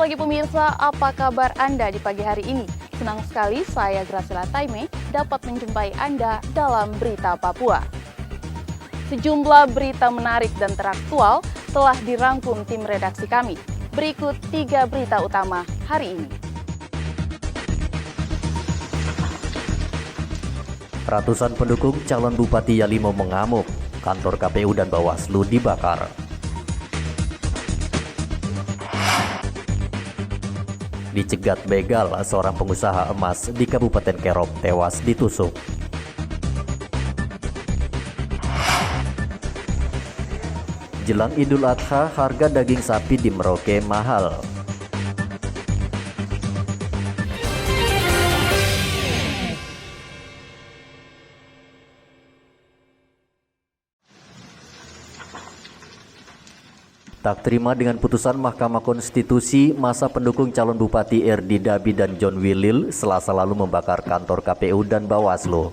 pagi pemirsa, apa kabar Anda di pagi hari ini? Senang sekali saya Graciela Taime dapat menjumpai Anda dalam Berita Papua. Sejumlah berita menarik dan teraktual telah dirangkum tim redaksi kami. Berikut 3 berita utama hari ini. Ratusan pendukung calon Bupati Yalimo mengamuk, kantor KPU dan Bawaslu dibakar. Dicegat begal, seorang pengusaha emas di Kabupaten Kerom tewas ditusuk. Jelang Idul Adha, harga daging sapi di Merauke mahal. Tak terima dengan putusan Mahkamah Konstitusi, masa pendukung calon Bupati Erdi Dabi dan John Willil Selasa lalu membakar kantor KPU dan Bawaslu.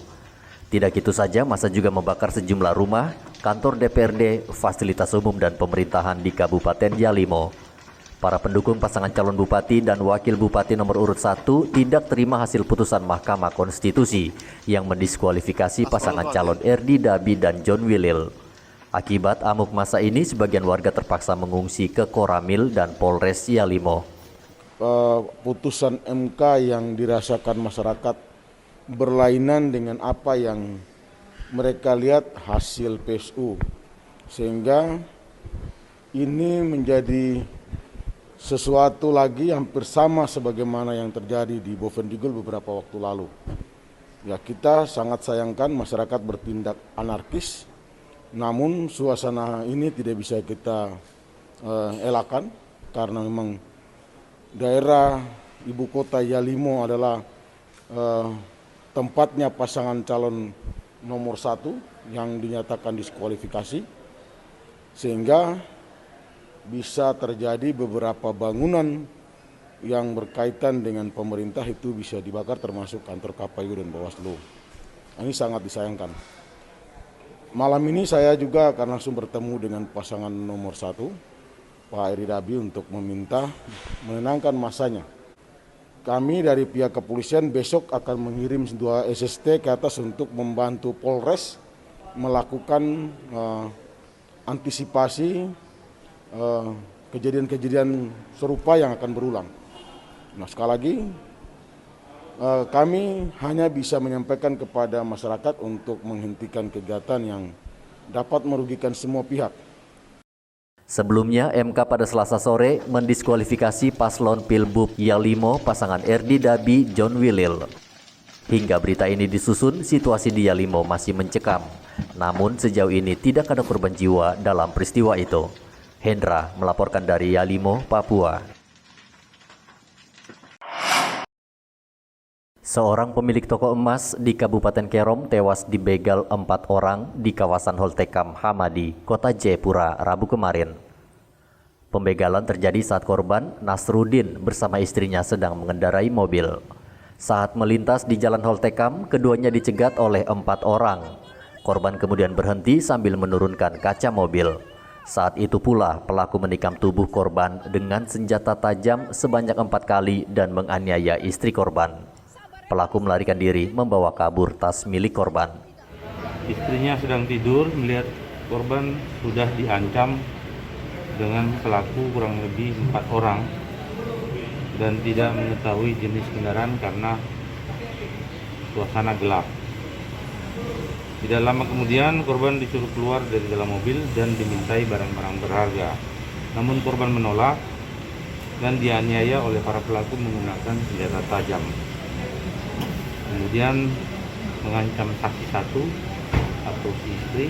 Tidak itu saja, masa juga membakar sejumlah rumah, kantor DPRD, fasilitas umum dan pemerintahan di Kabupaten Yalimo. Para pendukung pasangan calon Bupati dan Wakil Bupati nomor urut 1 tidak terima hasil putusan Mahkamah Konstitusi yang mendiskualifikasi pasangan calon Erdi Dabi dan John Willil. Akibat amuk masa ini, sebagian warga terpaksa mengungsi ke Koramil dan Polres Yalimo. Putusan MK yang dirasakan masyarakat berlainan dengan apa yang mereka lihat hasil PSU. Sehingga ini menjadi sesuatu lagi hampir sama sebagaimana yang terjadi di Bovendigul beberapa waktu lalu. Ya, kita sangat sayangkan masyarakat bertindak anarkis. Namun suasana ini tidak bisa kita elakkan karena memang daerah ibu kota Yalimo adalah tempatnya pasangan calon nomor 1 yang dinyatakan diskualifikasi, sehingga bisa terjadi beberapa bangunan yang berkaitan dengan pemerintah itu bisa dibakar, termasuk kantor KPU dan Bawaslu. Ini sangat disayangkan. Malam ini saya juga akan langsung bertemu dengan pasangan nomor 1, Pak Erdi Dabi, untuk meminta menenangkan masanya. Kami dari pihak kepolisian besok akan mengirim 2 SST ke atas untuk membantu Polres melakukan antisipasi kejadian-kejadian serupa yang akan berulang. Nah, sekali lagi, kami hanya bisa menyampaikan kepada masyarakat untuk menghentikan kegiatan yang dapat merugikan semua pihak. Sebelumnya, MK pada Selasa sore mendiskualifikasi paslon Pilbub Yalimo pasangan Erdi Dabi John Willil. Hingga berita ini disusun, situasi di Yalimo masih mencekam. Namun sejauh ini tidak ada korban jiwa dalam peristiwa itu. Hendra melaporkan dari Yalimo, Papua. Seorang pemilik toko emas di Kabupaten Kerom tewas dibegal 4 orang di kawasan Holtekam Hamadi, Kota Jayapura, Rabu kemarin. Pembegalan terjadi saat korban, Nasruddin, bersama istrinya sedang mengendarai mobil. Saat melintas di Jalan Holtekam, keduanya dicegat oleh 4 orang. Korban kemudian berhenti sambil menurunkan kaca mobil. Saat itu pula pelaku menikam tubuh korban dengan senjata tajam sebanyak 4 kali dan menganiaya istri korban. Pelaku melarikan diri membawa kabur tas milik korban. Istrinya sedang tidur melihat korban sudah diancam dengan pelaku kurang lebih 4 orang dan tidak mengetahui jenis kendaraan karena suasana gelap. Tidak lama kemudian korban disuruh keluar dari dalam mobil dan dimintai barang-barang berharga. Namun korban menolak dan dianiaya oleh para pelaku menggunakan senjata tajam. Kemudian mengancam saksi 1 atau si istri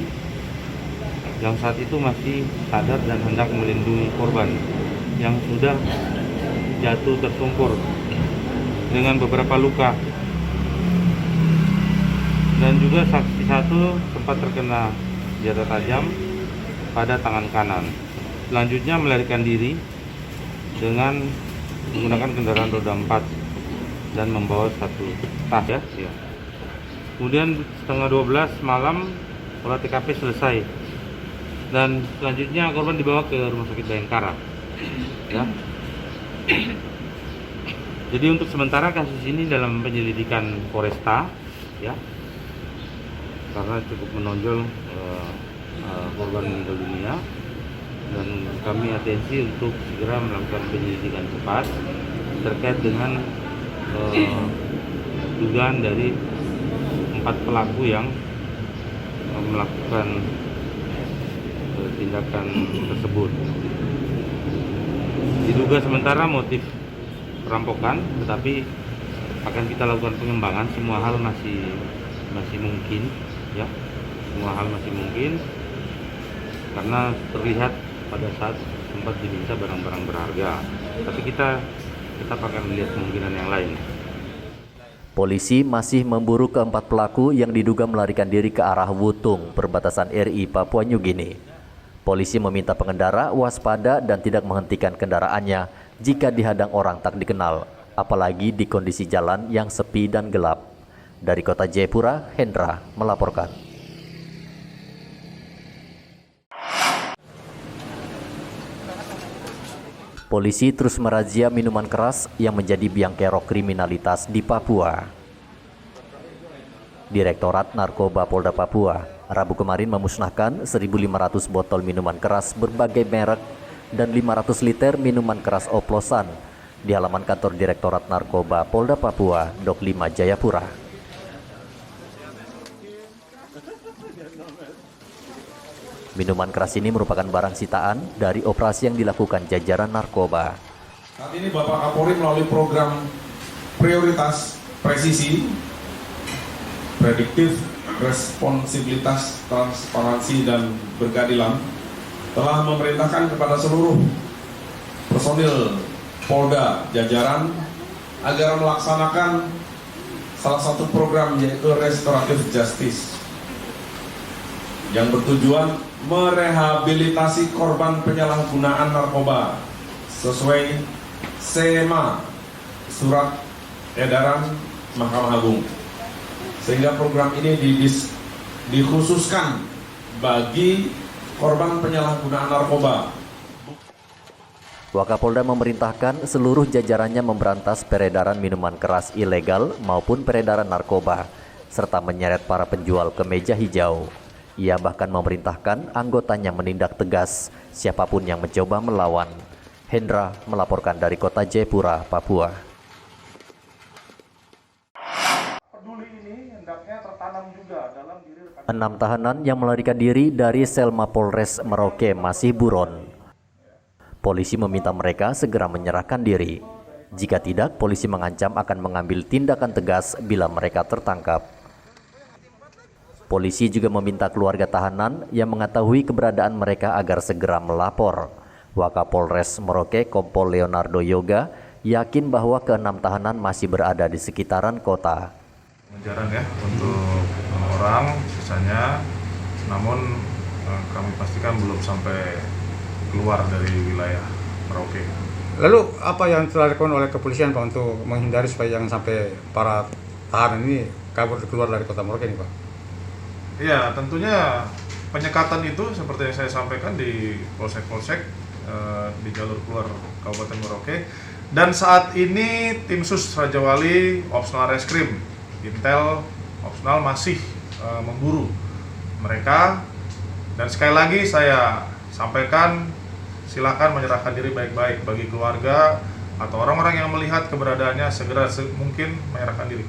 yang saat itu masih sadar dan hendak melindungi korban yang sudah jatuh tersungkur dengan beberapa luka. Dan juga saksi 1 sempat terkena senjata tajam pada tangan kanan. Selanjutnya melarikan diri dengan menggunakan kendaraan roda 4 dan membawa 1 tas ya. Kemudian setengah 12 malam olah TKP selesai dan selanjutnya korban dibawa ke Rumah Sakit Bayangkara. Ya. Jadi untuk sementara kasus ini dalam penyelidikan Polresta, ya, karena cukup menonjol korban meninggal dunia, dan kami atensi untuk segera melakukan penyelidikan cepat terkait dengan dugaan dari 4 pelaku yang melakukan tindakan tersebut. Diduga sementara motif perampokan, tetapi akan kita lakukan pengembangan. Semua hal masih mungkin, ya, semua hal masih mungkin karena terlihat pada saat sempat diminta barang-barang berharga. Tapi kita tetap akan melihat kemungkinan yang lain. Polisi masih memburu keempat pelaku yang diduga melarikan diri ke arah Wutung, perbatasan RI Papua New Guinea. Polisi meminta pengendara waspada dan tidak menghentikan kendaraannya jika dihadang orang tak dikenal, apalagi di kondisi jalan yang sepi dan gelap. Dari kota Jayapura, Hendra melaporkan. Polisi terus merazia minuman keras yang menjadi biang kerok kriminalitas di Papua. Direktorat Narkoba Polda Papua Rabu kemarin memusnahkan 1.500 botol minuman keras berbagai merek dan 500 liter minuman keras oplosan di halaman kantor Direktorat Narkoba Polda Papua, Dok 5 Jayapura. Minuman keras ini merupakan barang sitaan dari operasi yang dilakukan jajaran narkoba. Saat ini Bapak Kapolri melalui program prioritas presisi, prediktif, responsibilitas, transparansi, dan berkeadilan telah memerintahkan kepada seluruh personil Polda jajaran agar melaksanakan salah satu program, yaitu Restoratif Justice, yang bertujuan merehabilitasi korban penyalahgunaan narkoba sesuai SEMA, Surat Edaran Mahkamah Agung, sehingga program ini dikhususkan bagi korban penyalahgunaan narkoba. Wakapolda memerintahkan seluruh jajarannya memberantas peredaran minuman keras ilegal maupun peredaran narkoba, serta menyeret para penjual ke meja hijau. Ia bahkan memerintahkan anggotanya menindak tegas siapapun yang mencoba melawan. Hendra melaporkan dari kota Jayapura, Papua. Peduli ini hendaknya tertanam juga dalam diri 6 tahanan yang melarikan diri dari sel Mapolres Merauke masih buron. Polisi meminta mereka segera menyerahkan diri. Jika tidak, polisi mengancam akan mengambil tindakan tegas bila mereka tertangkap. Polisi juga meminta keluarga tahanan yang mengetahui keberadaan mereka agar segera melapor. Wakapolres Merauke Kompol Leonardo Yoga yakin bahwa ke-6 tahanan masih berada di sekitaran kota. Jarang ya untuk orang sisanya, namun kami pastikan belum sampai keluar dari wilayah Merauke. Lalu apa yang telah dilakukan oleh kepolisian Pak untuk menghindari supaya jangan sampai para tahanan ini kabur keluar dari kota Merauke ini Pak? Iya, tentunya penyekatan itu seperti yang saya sampaikan di polsek-polsek di jalur keluar Kabupaten Merauke, dan saat ini tim Sus Raja Wali, Opsnal Reskrim, Intel, Opsnal masih memburu mereka. Dan sekali lagi saya sampaikan, silakan menyerahkan diri baik-baik. Bagi keluarga atau orang-orang yang melihat keberadaannya, segera mungkin menyerahkan diri.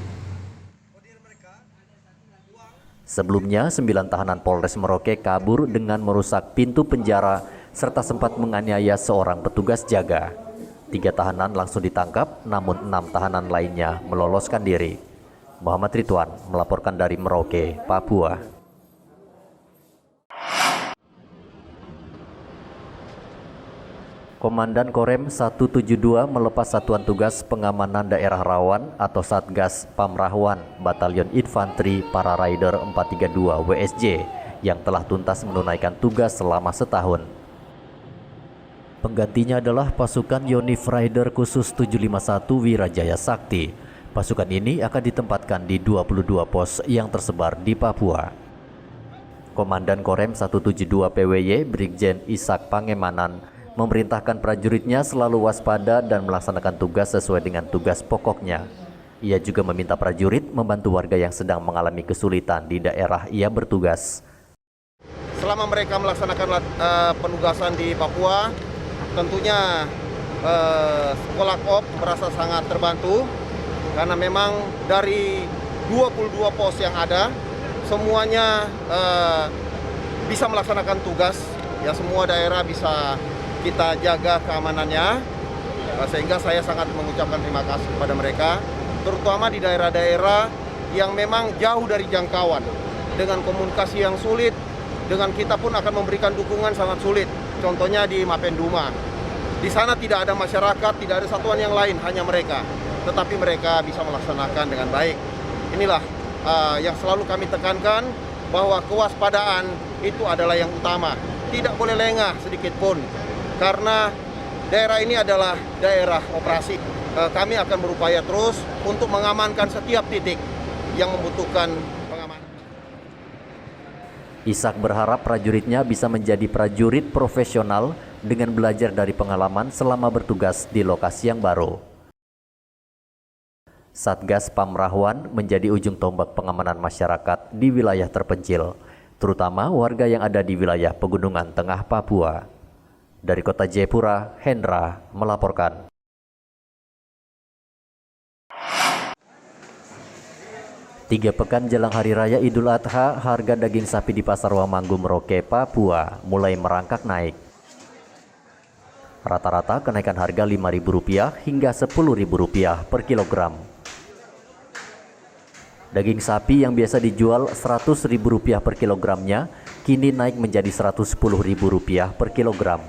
Sebelumnya, 9 tahanan Polres Merauke kabur dengan merusak pintu penjara serta sempat menganiaya seorang petugas jaga. 3 tahanan langsung ditangkap, namun 6 tahanan lainnya meloloskan diri. Muhammad Ridwan melaporkan dari Merauke, Papua. Komandan Korem 172 melepas Satuan Tugas Pengamanan Daerah Rawan atau Satgas Pamrahwan Batalion Infanteri Para Rider 432 WSJ yang telah tuntas menunaikan tugas selama setahun. Penggantinya adalah pasukan Yonif Rider Khusus 751 Wirajaya Sakti. Pasukan ini akan ditempatkan di 22 pos yang tersebar di Papua. Komandan Korem 172 PWY Brigjen Ishak Pangemanan memerintahkan prajuritnya selalu waspada dan melaksanakan tugas sesuai dengan tugas pokoknya. Ia juga meminta prajurit membantu warga yang sedang mengalami kesulitan di daerah ia bertugas. Selama mereka melaksanakan penugasan di Papua, tentunya Sekolah KOP merasa sangat terbantu karena memang dari 22 pos yang ada, semuanya bisa melaksanakan tugas. Ya, semua daerah bisa kita jaga keamanannya, sehingga saya sangat mengucapkan terima kasih kepada mereka, terutama di daerah-daerah yang memang jauh dari jangkauan, dengan komunikasi yang sulit, dengan kita pun akan memberikan dukungan sangat sulit. Contohnya di Mapenduma, di sana tidak ada masyarakat, tidak ada satuan yang lain, hanya mereka, tetapi mereka bisa melaksanakan dengan baik. Inilah yang selalu kami tekankan, bahwa kewaspadaan itu adalah yang utama, tidak boleh lengah sedikit pun. Karena daerah ini adalah daerah operasi. Kami akan berupaya terus untuk mengamankan setiap titik yang membutuhkan pengamanan. Ishak berharap prajuritnya bisa menjadi prajurit profesional dengan belajar dari pengalaman selama bertugas di lokasi yang baru. Satgas Pamrahwan menjadi ujung tombak pengamanan masyarakat di wilayah terpencil, terutama warga yang ada di wilayah Pegunungan Tengah Papua. Dari Kota Jayapura, Hendra melaporkan. Tiga pekan jelang Hari Raya Idul Adha, harga daging sapi di Pasar Wamanggu, Merauke, Papua mulai merangkak naik. Rata-rata kenaikan harga Rp5.000 hingga Rp10.000 per kilogram. Daging sapi yang biasa dijual Rp100.000 per kilogramnya, kini naik menjadi Rp110.000 per kilogram.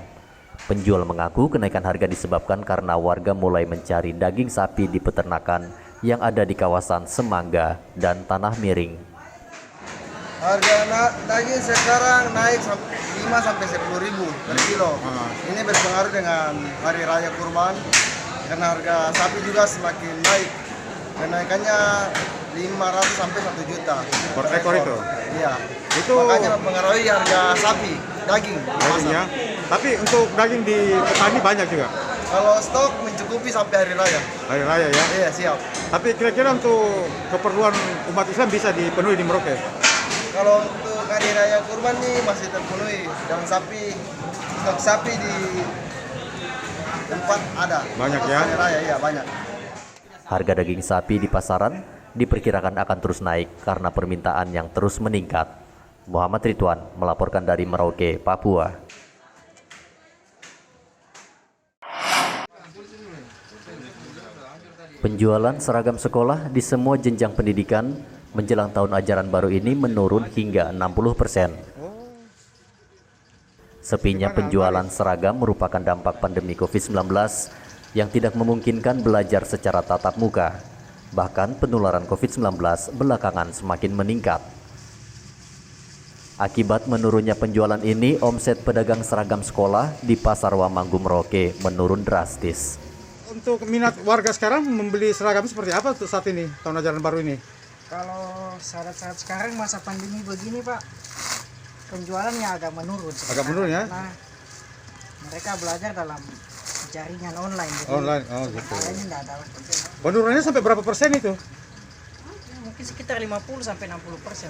Penjual mengaku kenaikan harga disebabkan karena warga mulai mencari daging sapi di peternakan yang ada di kawasan Semangga dan Tanah Miring. Harga daging sekarang naik 5-10 ribu per kilo. Ini berpengaruh dengan Hari Raya Kurban, karena harga sapi juga semakin naik. Kenaikannya 500 sampai 1 juta per ekor itu. Iya. Itu makanya mempengaruhi harga sapi, daging. Dagingnya. Tapi untuk daging di petani banyak juga. Kalau stok mencukupi sampai Hari Raya. Hari Raya ya? Iya, siap. Tapi kira-kira untuk keperluan umat Islam bisa dipenuhi di Merauke? Kalau untuk Hari Raya Kurban nih masih terpenuhi, dan stok sapi di tempat ada. Banyak ya? Hari Raya, iya banyak. Harga daging sapi di pasaran diperkirakan akan terus naik karena permintaan yang terus meningkat. Muhammad Ridwan melaporkan dari Merauke, Papua. Penjualan seragam sekolah di semua jenjang pendidikan menjelang tahun ajaran baru ini menurun hingga 60%. Sepinya penjualan seragam merupakan dampak pandemi COVID-19 yang tidak memungkinkan belajar secara tatap muka. Bahkan penularan COVID-19 belakangan semakin meningkat. Akibat menurunnya penjualan ini, omset pedagang seragam sekolah di Pasar Wamanggu, Merauke menurun drastis. Untuk minat warga sekarang membeli seragam seperti apa untuk saat ini, tahun ajaran baru ini? Kalau saat sekarang masa pandemi begini Pak, penjualannya agak menurun. Agak menurun ya? Nah, mereka belajar dalam jaringan online. Jadi online, oh gitu. ini enggak ada. Penurunannya sampai berapa persen itu? Mungkin sekitar 50-60%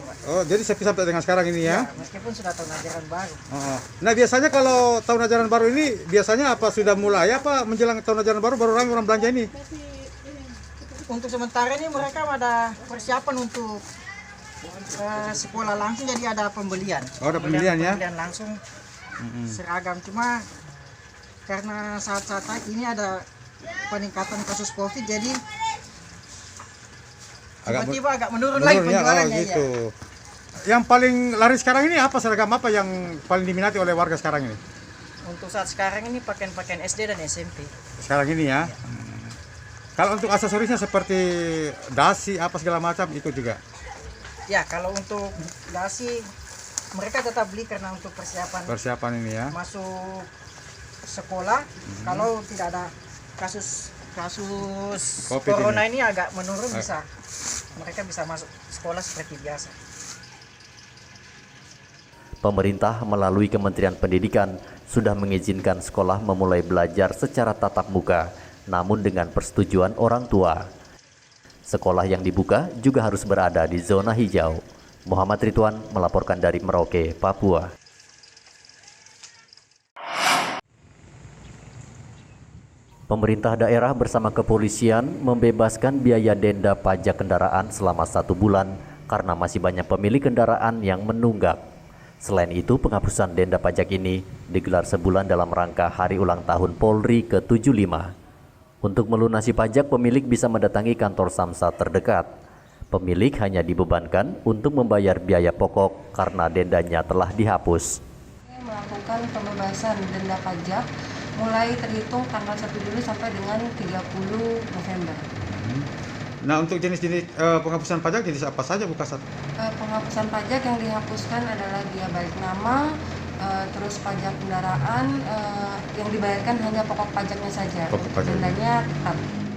Pak. Oh, jadi sampai dengan sekarang ini ya? Ya, meskipun sudah tahun ajaran baru. Nah, biasanya kalau tahun ajaran baru ini, biasanya apa sudah mulai apa menjelang tahun ajaran baru ramai orang belanja ini? Untuk sementara ini mereka ada persiapan untuk sekolah langsung, jadi ada pembelian. Oh, ada pembelian ya? Pembelian langsung seragam. Cuma karena saat-saat ini ada peningkatan kasus COVID, jadi tiba-tiba agak menurun lagi penjualannya. Oh, gitu. Ya. Yang paling laris sekarang ini apa, seragam apa yang paling diminati oleh warga sekarang ini? Untuk saat sekarang ini pakaian SD dan SMP. Sekarang ini ya? Kalau untuk aksesorisnya seperti dasi apa segala macam itu juga? Ya, kalau untuk dasi mereka tetap beli karena untuk persiapan ini ya? masuk sekolah. Kalau tidak ada kasus COVID corona ini agak menurun, mereka bisa masuk sekolah seperti biasa. Pemerintah melalui Kementerian Pendidikan sudah mengizinkan sekolah memulai belajar secara tatap muka, namun dengan persetujuan orang tua. Sekolah yang dibuka juga harus berada di zona hijau. Muhammad Ridwan melaporkan dari Merauke, Papua. Pemerintah daerah bersama kepolisian membebaskan biaya denda pajak kendaraan selama 1 bulan karena masih banyak pemilik kendaraan yang menunggak. Selain itu, penghapusan denda pajak ini digelar sebulan dalam rangka Hari Ulang Tahun Polri ke-75. Untuk melunasi pajak, pemilik bisa mendatangi kantor Samsat terdekat. Pemilik hanya dibebankan untuk membayar biaya pokok karena dendanya telah dihapus. Melakukan pembebasan denda pajak mulai terhitung tanggal 1 Juli sampai dengan 30 November. Nah, untuk jenis-jenis penghapusan pajak jenis apa saja Bu Kasat? Penghapusan pajak yang dihapuskan adalah biaya balik nama, terus pajak kendaraan, yang dibayarkan hanya pokok pajaknya saja. Dendanya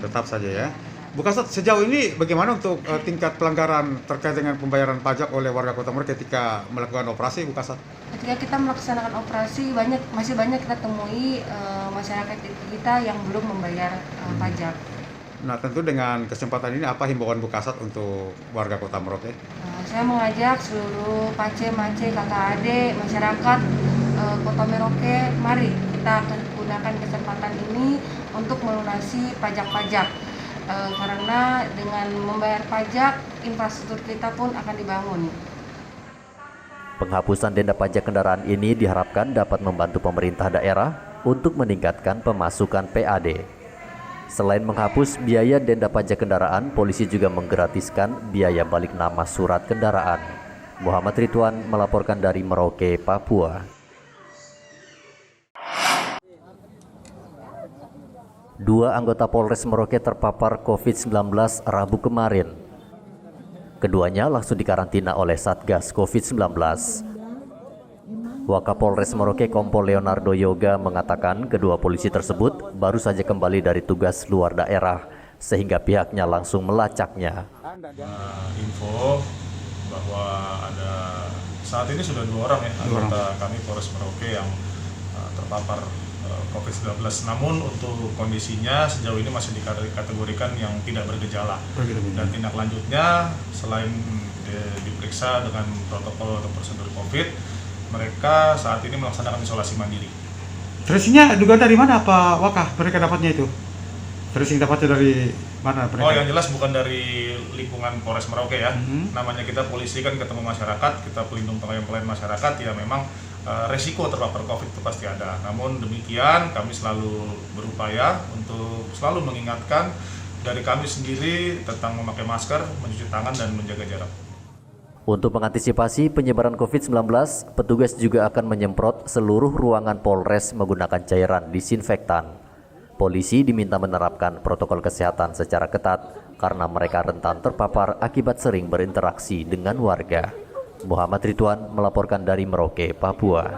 Tetap saja ya. Bu Kasat, sejauh ini bagaimana untuk tingkat pelanggaran terkait dengan pembayaran pajak oleh warga Kota Merauke ketika melakukan operasi, Bu Kasat? Ketika kita melaksanakan operasi, masih banyak kita temui masyarakat kita yang belum membayar pajak. Nah, tentu dengan kesempatan ini apa himbauan Bu Kasat untuk warga Kota Merauke? Saya mengajak seluruh pace, mace, kakak adik, masyarakat Kota Merauke, mari kita akan gunakan kesempatan ini untuk melunasi pajak-pajak. Karena dengan membayar pajak, infrastruktur kita pun akan dibangun. Penghapusan denda pajak kendaraan ini diharapkan dapat membantu pemerintah daerah untuk meningkatkan pemasukan PAD. Selain menghapus biaya denda pajak kendaraan, polisi juga menggratiskan biaya balik nama surat kendaraan. Muhammad Ridwan melaporkan dari Merauke, Papua. Dua anggota Polres Merauke terpapar COVID-19 Rabu kemarin. Keduanya langsung dikarantina oleh Satgas COVID-19. Wakapolres Merauke Kompol Leonardo Yoga mengatakan kedua polisi tersebut baru saja kembali dari tugas luar daerah, sehingga pihaknya langsung melacaknya. Info bahwa ada saat ini sudah 2 orang ya anggota kami Polres Merauke yang terpapar COVID-19. Namun untuk kondisinya sejauh ini masih dikategorikan yang tidak bergejala. Dan tindak lanjutnya selain diperiksa dengan protokol atau prosedur COVID, mereka saat ini melaksanakan isolasi mandiri. Tracingnya juga dari mana Pak Wakah mereka dapatnya itu? Tracing dapatnya dari mana mereka? Oh, yang jelas bukan dari lingkungan Polres Merauke ya. Namanya kita polisi kan ketemu masyarakat, kita pelindung pelayan masyarakat, ya memang resiko terpapar COVID itu pasti ada. Namun demikian kami selalu berupaya untuk selalu mengingatkan dari kami sendiri tentang memakai masker, mencuci tangan, dan menjaga jarak. Untuk mengantisipasi penyebaran COVID-19, petugas juga akan menyemprot seluruh ruangan Polres menggunakan cairan disinfektan. Polisi diminta menerapkan protokol kesehatan secara ketat karena mereka rentan terpapar akibat sering berinteraksi dengan warga. Muhammad Ridwan melaporkan dari Merauke, Papua.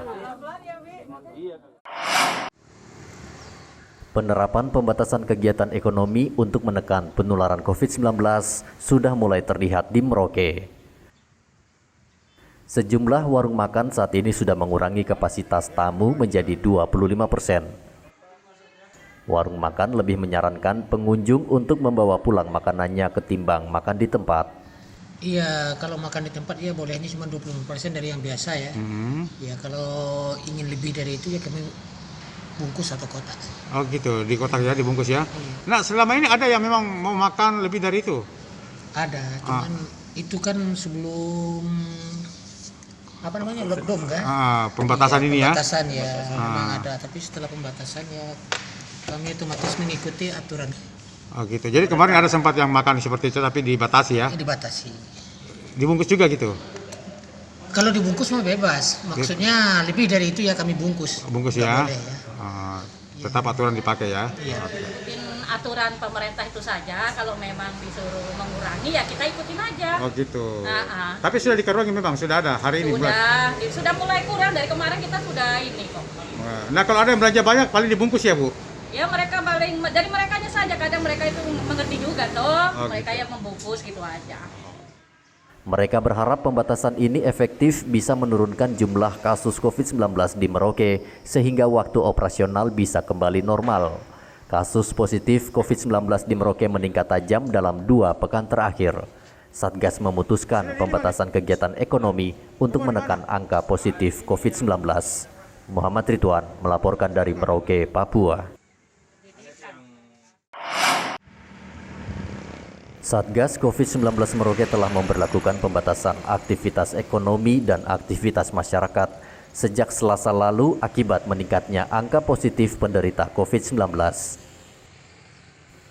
Penerapan pembatasan kegiatan ekonomi untuk menekan penularan COVID-19 sudah mulai terlihat di Merauke. Sejumlah warung makan saat ini sudah mengurangi kapasitas tamu menjadi 25%. Warung makan lebih menyarankan pengunjung untuk membawa pulang makanannya ketimbang makan di tempat. Iya, kalau makan di tempat ya bolehnya cuma 25% dari yang biasa ya. Ya kalau ingin lebih dari itu ya kami bungkus atau kotak. Oh gitu, di kotak ya, dibungkus ya. Nah, selama ini ada yang memang mau makan lebih dari itu? Ada, cuman itu kan sebelum apa namanya lockdown kan? Pembatasan ini ya. Pembatasan ya, memang ada, tapi setelah pembatasan ya kami otomatis mengikuti aturan. Oh gitu. Jadi kemarin ada sempat yang makan seperti itu tapi dibatasi ya? Dibatasi. Dibungkus juga gitu? Kalau dibungkus mah bebas. Maksudnya lebih dari itu ya kami bungkus. Bungkus ya? Boleh, ya. Tetap aturan dipakai ya? Iya. Aturan pemerintah itu saja. Kalau memang disuruh mengurangi ya kita ikutin aja. Oh gitu. Tapi sudah dikurangi memang? Sudah ada hari ini? Sudah mulai kurang. Dari kemarin kita sudah ini kok. Nah kalau ada yang belanja banyak paling dibungkus ya Bu? Ya mereka paling, dari merekanya saja, kadang mereka itu mengerti juga toh, mereka gitu. yang membungkus gitu aja. Mereka berharap pembatasan ini efektif bisa menurunkan jumlah kasus COVID-19 di Merauke sehingga waktu operasional bisa kembali normal. Kasus positif COVID-19 di Merauke meningkat tajam dalam 2 pekan terakhir. Satgas memutuskan pembatasan kegiatan ekonomi untuk menekan angka positif COVID-19. Muhammad Ridwan melaporkan dari Merauke, Papua. Satgas COVID-19 Merauke telah memberlakukan pembatasan aktivitas ekonomi dan aktivitas masyarakat sejak Selasa lalu akibat meningkatnya angka positif penderita COVID-19.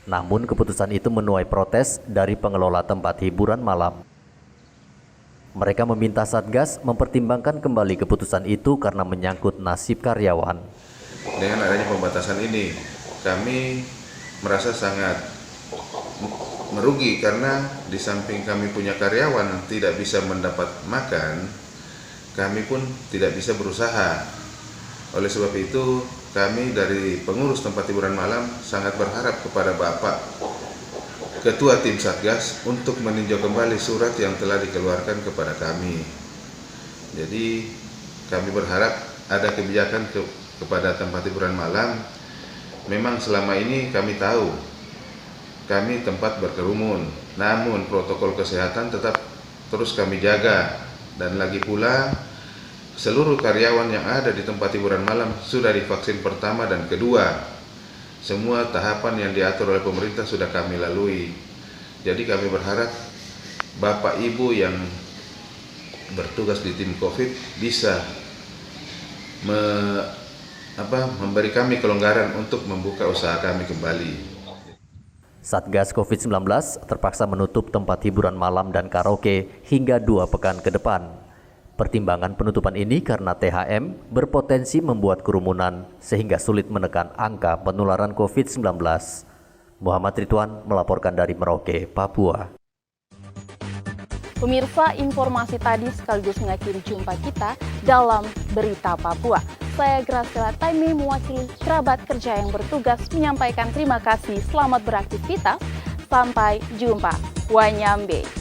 Namun keputusan itu menuai protes dari pengelola tempat hiburan malam. Mereka meminta Satgas mempertimbangkan kembali keputusan itu karena menyangkut nasib karyawan. Dengan adanya pembatasan ini, kami merasa sangat merugi karena di samping kami punya karyawan yang tidak bisa mendapat makan, kami pun tidak bisa berusaha. Oleh sebab itu, kami dari pengurus tempat hiburan malam sangat berharap kepada Bapak Ketua Tim Satgas untuk meninjau kembali surat yang telah dikeluarkan kepada kami. Jadi kami berharap ada kebijakan kepada tempat hiburan malam. Memang selama ini kami tahu kami tempat berkerumun, namun protokol kesehatan tetap terus kami jaga. Dan lagi pula seluruh karyawan yang ada di tempat hiburan malam sudah divaksin pertama dan kedua. Semua tahapan yang diatur oleh pemerintah sudah kami lalui. Jadi kami berharap Bapak Ibu yang bertugas di tim COVID bisa memberi kami kelonggaran untuk membuka usaha kami kembali. Satgas COVID-19 terpaksa menutup tempat hiburan malam dan karaoke hingga 2 pekan ke depan. Pertimbangan penutupan ini karena THM berpotensi membuat kerumunan sehingga sulit menekan angka penularan COVID-19. Muhammad Ridwan melaporkan dari Merauke, Papua. Pemirsa, informasi tadi sekaligus mengakhiri jumpa kita dalam Berita Papua. Saya Graciela Taime mewakili kerabat kerja yang bertugas menyampaikan terima kasih, selamat beraktivitas, sampai jumpa. Wanyambe.